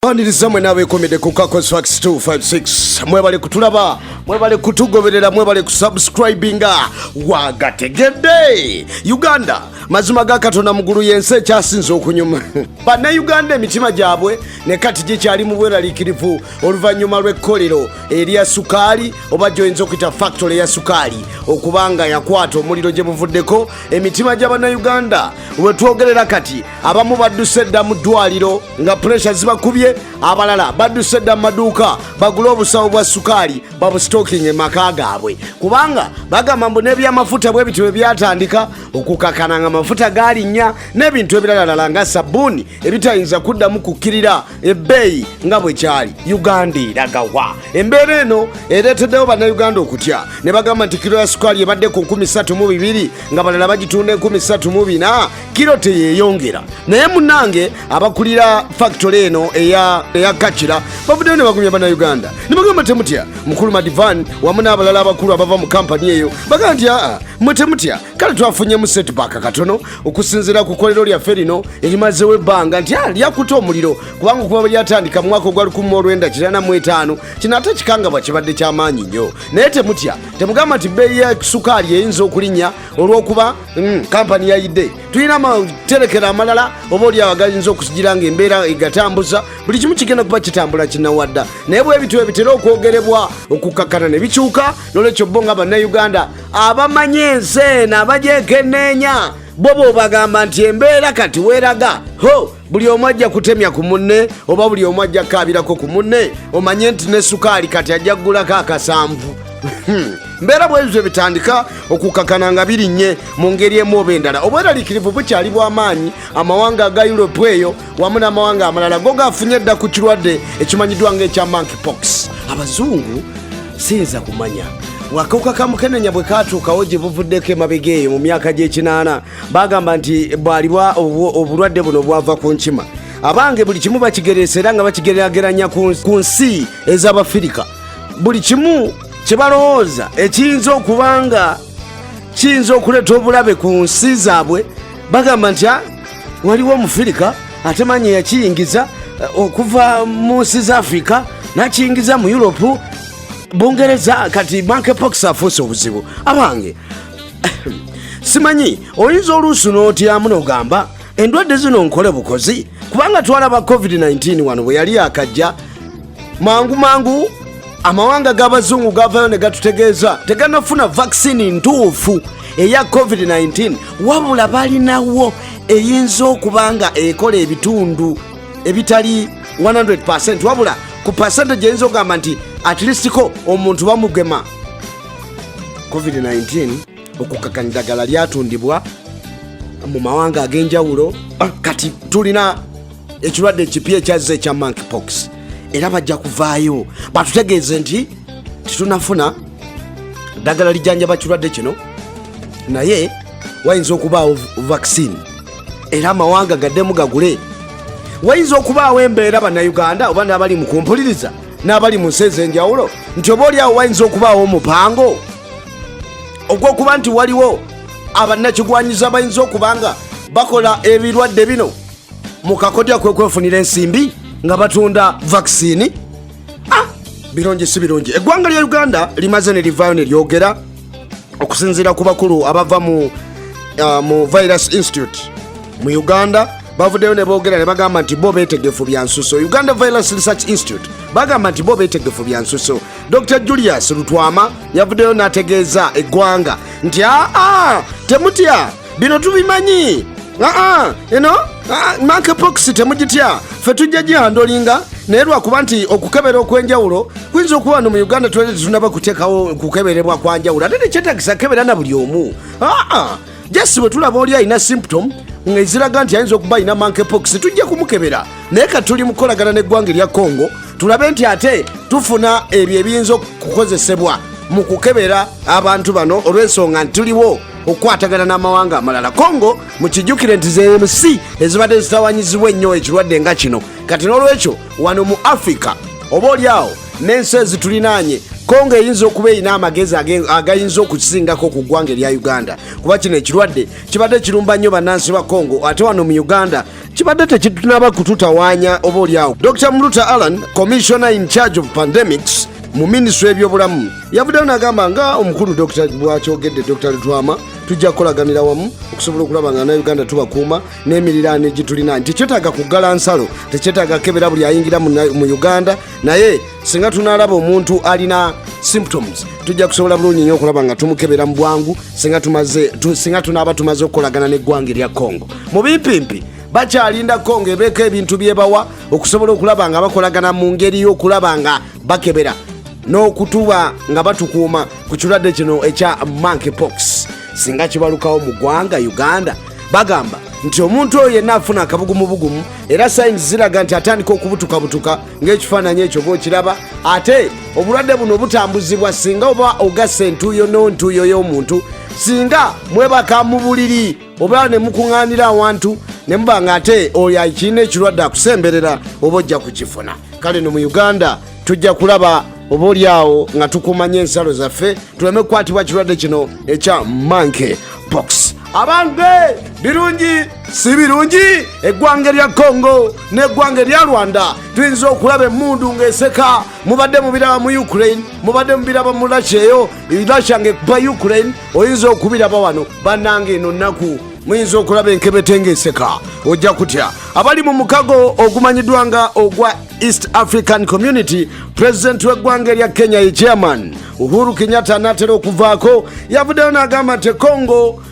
Aniriza mwe nawe komede ku Kakos Fax 256 mwebale kutulaba mwebale kutugoberera mwebale kusubscribinga wagategedde Uganda mazima ga Katonda muguru yense kyasinze okunyuma bana Uganda emitima gyabwe ne kati gikyali mu bweralikirivu oluvanyuma lw'ekkolero eriya sukali oba joyinza okuyita factory ya sukali okubanga yakwata omuliro gye buvuddeko emitima gy'abana Uganda wetwogerera kati abamu badduse dda mu ddwaliro nga pressure zibakubye abalala badduse dda mu maduuka bagula obusawo bwa sukali babustocking emaka gaabwe kubanga bagamba mbu n'ebyamafuta bwe bityo byatandika okukakana nga amafuta galinnya n'ebintu ebirala nga sabuni ebitayinza kuddamu kukkirira ebbeeyi nga bwe kyali Uganda eragawa embeera eno ereeteddewo bannayuganda okutya ne bagamba nti kiro ya sukali ebadde ku 32 nga balala bagitunda 34 kiro teyeeyongera naye munnange abakulira factory eno eya Kachira bavuddeyo ne bagumya bannayuganda ne bagamba temutya mukulu Madivan wamu n'abalala abakulu abava mu kampani eyo bagamba nti mwe temutya kale twafunyemu setback katono okusinziira ku kkolero lyaffe lino erimazewo ebbanga nti lyakuta omuliro kubanga okuba lyatandika mu mwaka ogwa 1995 kino ate kikangabwa kibadde ky'amaanyi nnyo naye temutya temugamba nti bbeeyi ya sukaali eyinza okulinnya olw'okuba kampani yayidde tulina amaterekero amalala oba olyawo agayinza okusigira ng'embeera egatambuza buli kimu kigenda kuba kitambula kinawadda naye bwe bityo ebitera okwogerebwa okukkakkana ne bikyuka n'olwekyo bo nga bannayuganda abamanye ensi eno abajekenneenya bo bw'obagamba nti embeera kati weeraga buli omu ajja kutemya ku munne oba buli omu ajja kkaabirako ku munne omanye nti ne sukaali kati ajja kugulako akasanvu mbeera bwezo bitandika okukakana nga birinnye mu ngeri emu oba endala obweraliikirivu bukyali bw'amaanyi amawanga aga Europe eyo wamu n'amawanga amalala go gafunye dda ku kirwadde ekimanyiddwa ng'ekya Monkeypox abazungu siyinza kumanya wakawuka ka mukenenya bwe katuukawo gye buvuddeko emabega eyo mu myaka gy'ekinaana bagamba nti bwalibwa obulwadde buno bwava ku nkima abange buli kimu bakigereesa era nga bakigeraageranya ku nsi ez'Abafirika buli kimu kye balowooza ekiyinza okubanga kiyinza okuleeta obulabe ku nsi zaabwe bagamba nti waliwo Omufirika ate manye yakiyingiza okuva mu nsi za Afrika nakiyingiza mu Europe Bungereza kati Monkeypox afuuse obuzibu abange simanyi oyinza oluusi n'otyamu n'ogamba endwadde zino nkole bukozi kubanga twalaba COVID-19 wano bwe yali akajja mangu amawanga g'abazungu gavayo ne gatutegeeza teganafuna vaccine ntuufu eya COVID-19 wabula balinawo eyinza okubanga ekola ebitundu ebitali 100% wabula ku percentage eyinza okugamba nti at least ko omuntu bamugema COVID-19 okukakanya eddagala lyatundibwa mu mawanga ag'enjawulo kati tulina ekirwadde ekipya ekyazze ekya Monkeypox era bajja kuvaayo batutegeeze nti titunafuna ddagala lijjanjaba kirwadde kino naye wayinza okubaawo vaccine era amawanga gaddemu gagule wayinza okubaawo embeera bannayuganda oba n'abali mu kumpuliriza n'abali mu nsi ez'enjawulo nti oba oliawo wayinza okubaawo omupango ogw'okuba nti waliwo abannakigwanyiza bayinza okubanga bakola ebirwadde bino mu kakodya kwefunira ensimbi nga batunda vaccine birungi si birungi eggwanga lya Uganda limaze ne livaayo ne lyogera okusinziira ku bakulu abava mu Virus Institute mu Uganda bavuddeyo ne boogera ne bagamba nti bo beetegefu bya nsuso Uganda Virus Research Institute bagamba nti bo beetegefu bya nsuso Dr. Julius Lutwama yavuddeyo n'ategeeza eggwanga nti temutya bino tubimanyi Monkeypox temugitya ffe tujja gihandolinga naye lwakuba nti okukebera okw'enjawulo kuyinza okuba wano mu Uganda tunaba kuteekawo kukeberebwa kwa njawulo ate tekyetagisa kebera na buli omu jesi bwe tulaba oli alina symptom ng'eziraga nti ayinza okuba alina Monkeypox tujja kumukebera naye kati tuli mukolagana n'eggwanga erya Congo tulabe nti ate tufuna ebyo ebiyinza okukozesebwa mu kukebera abantu bano olw'ensonga nti tuliwo okukwatagana n'amawanga amalala Congo mukijjukire nti ze MC ezibadde zitawanyizibwa ennyo ekirwadde nga kino kati n'olwekyo wano mu Africa oba oliawo n'ensi ezitulinaanye Congo eyinza okuba erina amagezi agayinza okusingako ku ggwanga erya Uganda kuba kino ekirwadde kibadde kirumba nnyo bannansi ba Congo ate wano mu Uganda kibadde tekitunaba kututawaanya oba oliawo. Dr. Muluta Alan, Commissioner in charge of pandemics mu minisitule y'ebyobulamu, yavuddeyo n'agamba nga omukulu bwakyogedde Dr. Lutwama, tujja kukolaganira wamu okusobola okulaba nga Uganda tubakuuma n'emiriraano egitulina nti kyetaaga kuggala nsalo, tekyetaaga kebera buli ayingira mu Uganda, naye singa tunaalaba omuntu alina symptoms tujja kusobola bulungi nnyo okulaba nga tumukebera mu bwangu singa tunaaba tumaze okukolagana n'eggwanga erya Congo. Mu bimpimpi bakyalinda Congo ebeeko ebintu byebawa okusobola okulaba nga bakolagana mu ngeri y'okulaba nga bakebera n'okutuba nga batukuuma ku kirwadde kino ekya Monkeypox singa kibalukawo mu ggwanga Uganda. Bagamba nti omuntu oyo yenna afuna akabugumubugumu era sayini ziraga nti atandika okubutukabutuka ng'ekifaananyi ekyo bw'okiraba, ate obulwadde buno butambuzibwa singa oba ogase entuuyo n'ontuuyo y'omuntu, singa mwebaka mu buliri oba ne mukuŋŋaanira awantu ne muba nga ate oyo akirina ekirwadde akusemberera oba ojja kukifuna. Kale no mu Uganda tujja kulaba oba oliawo nga tukumanya ensalo zaffe tuleme kukwatibwa kirwadde kino ekya Monkeypox. Abange birungi si birungi eggwanga erya Congo n'eggwanga erya Rwanda tuyinza okulaba emmundu ng'eseka, mubadde mubiraba mu Ukraine, mubadde mubiraba mu Russia eyo, Russia ng'ekuba Ukraine, oyinza okubiraba wano bannange eno nnaku muyinza okulaba enkebete ng'eseka ojja kutya. Abali mu mukago ogumanyiddwa nga ogwa East African Community, President w'eggwanga erya Kenya ye chairman Uhuru Kenyatta anaatera okuvaako, yavuddeyo n'agamba nti Congo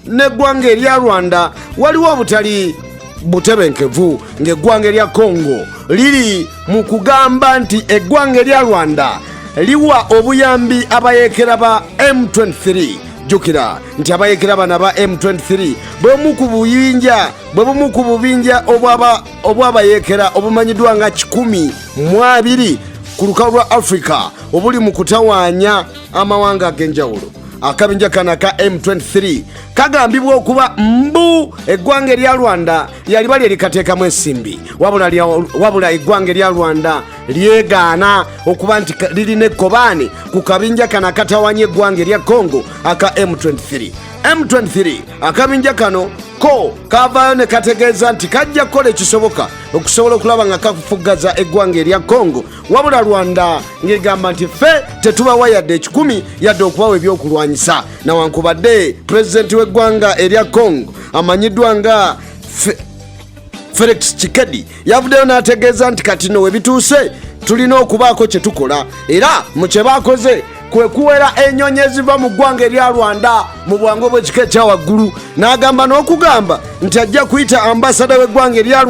n'eggwanga erya Rwanda waliwo obutali butebenkevu ng'eggwanga erya Congo liri mu kugamba nti eggwanga erya Rwanda liwa obuyambi abayekera ba M23. Jukira nti abayekera bana ba M23 bwe bumu ku bubinja obw'abayekera obumanyiddwa nga 12 ku lukalu lwa Africa obuli mu kutawaanya amawanga ag'enjawulo. Akabinja kana ka M23 kagambibwa okuba mbu eggwanga erya Rwanda lyali bali erikateekamu ensimbi, wabula eggwanga erya Rwanda lyegaana okuba nti lirina ekkobaane ku kabinja kana katawanya eggwanga erya Congo aka M23. M23 akabinja kano ko kavaayo ne kategeeza nti kajja kukola ekisoboka okusobola okulaba nga kafugaza eggwanga erya Congo, wabula Rwanda ng'egamba nti ffe tetubawa yadde 10 yadde okubawa ebyokulwanyisa. Nawankubadde pulezidenti w'eggwanga erya Congo amanyiddwa nga Felix Tshisekedi yavuddeyo n'ategeeza nti kati no we bituuse tulina okubaako kye tukola, era mu kye baakoze kwe kuwera ennyonyi eziva mu ggwanga erya Rwanda mu bwangu bw'ekika ekya waggulu. N'agamba n'okugamba nti ajja kuyita ambasada w'eggwanga erya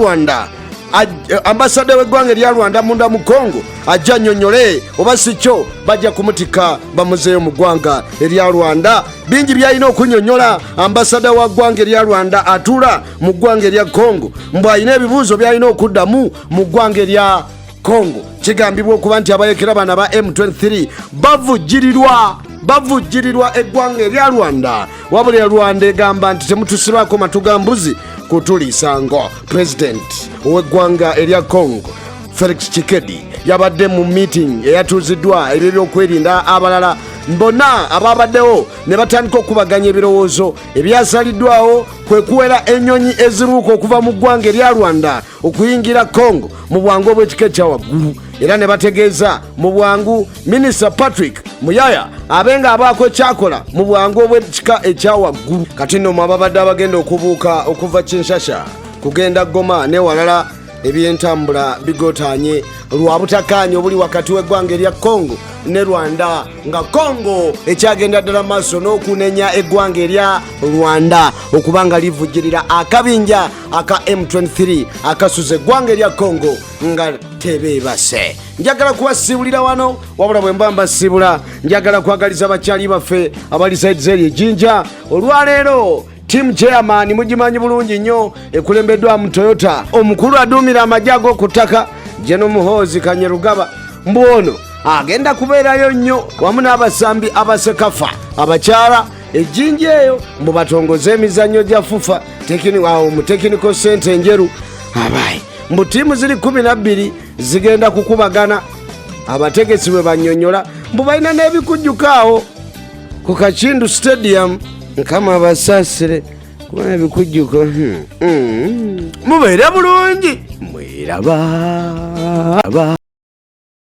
Rwanda munda mu Congo ajja nnyonnyole oba si kyo bajja kumutika bamuzeeyo mu ggwanga erya Rwanda. Bingi byalina okunnyonnyola ambasada wa ggwanga erya Rwanda atuula mu ggwanga erya Congo mbu alina ebibuuzo byalina okuddamu mu ggwanga erya Congo. Kigambibwa okuba nti abayekera bana ba M23 bavujjirirwa eggwanga erya Rwanda, wabula Rwanda egamba nti temutusibako matuga mbuzi kutuliisango. President ow'eggwanga erya Congo Felix Tshisekedi yabadde mu meeting eyatuuziddwa eby'okwerinda abalala mbona ababaddewo ne batandika okubaganya ebirowoozo ebyasaliddwawo kwe kuwera ennyonyi eziruuka okuva mu ggwanga erya Rwanda okuyingira Congo mu bwangu obw'ekika ekya waggulu, era ne bategeeza mu bwangu Minisita Patrick Muyaya abenga abaako ekyakola mu bwangu obw'ekika ekya waggulu. Kati nno ababadde abagenda okubuuka okuva Kinshasa kugenda Goma ne walala ebyentambula bigotaanye lwa butakkaanya obuli wakati w'eggwanga erya Congo ne Rwanda, nga Congo ekyagenda ddala maaso n'okunenya eggwanga erya Rwanda okuba nga livujjirira akabinja aka M23 akasuza eggwanga erya Congo nga tebeebase. Njagala kubasiibulira wano, wabula bwe mba mbasiibula njagala kwagaliza bakyali baffe abali saidi zeri ejjinja. Olwaleero Team chairman mugimanyi bulungi nnyo ekulembeddwa mu Toyota, omukulu aduumira amajje ag'oku ttaka Jeno Muhoozi Kanyerugaba mbuono agenda kubeerayo nnyo wamu n'abasambi abasekafa abakyala ejjinja eyo mbu batongoze emizannyo gya fufa mu technical center enjeru abayi mbu tiimu ziri 12 zigenda kukubagana. Abategesi bwe bannyonnyola mbu balina n'ebikujjuko awo ku Kakindu stadium nkama basasire kubona ebikujjuko mubeere bulungi mweraba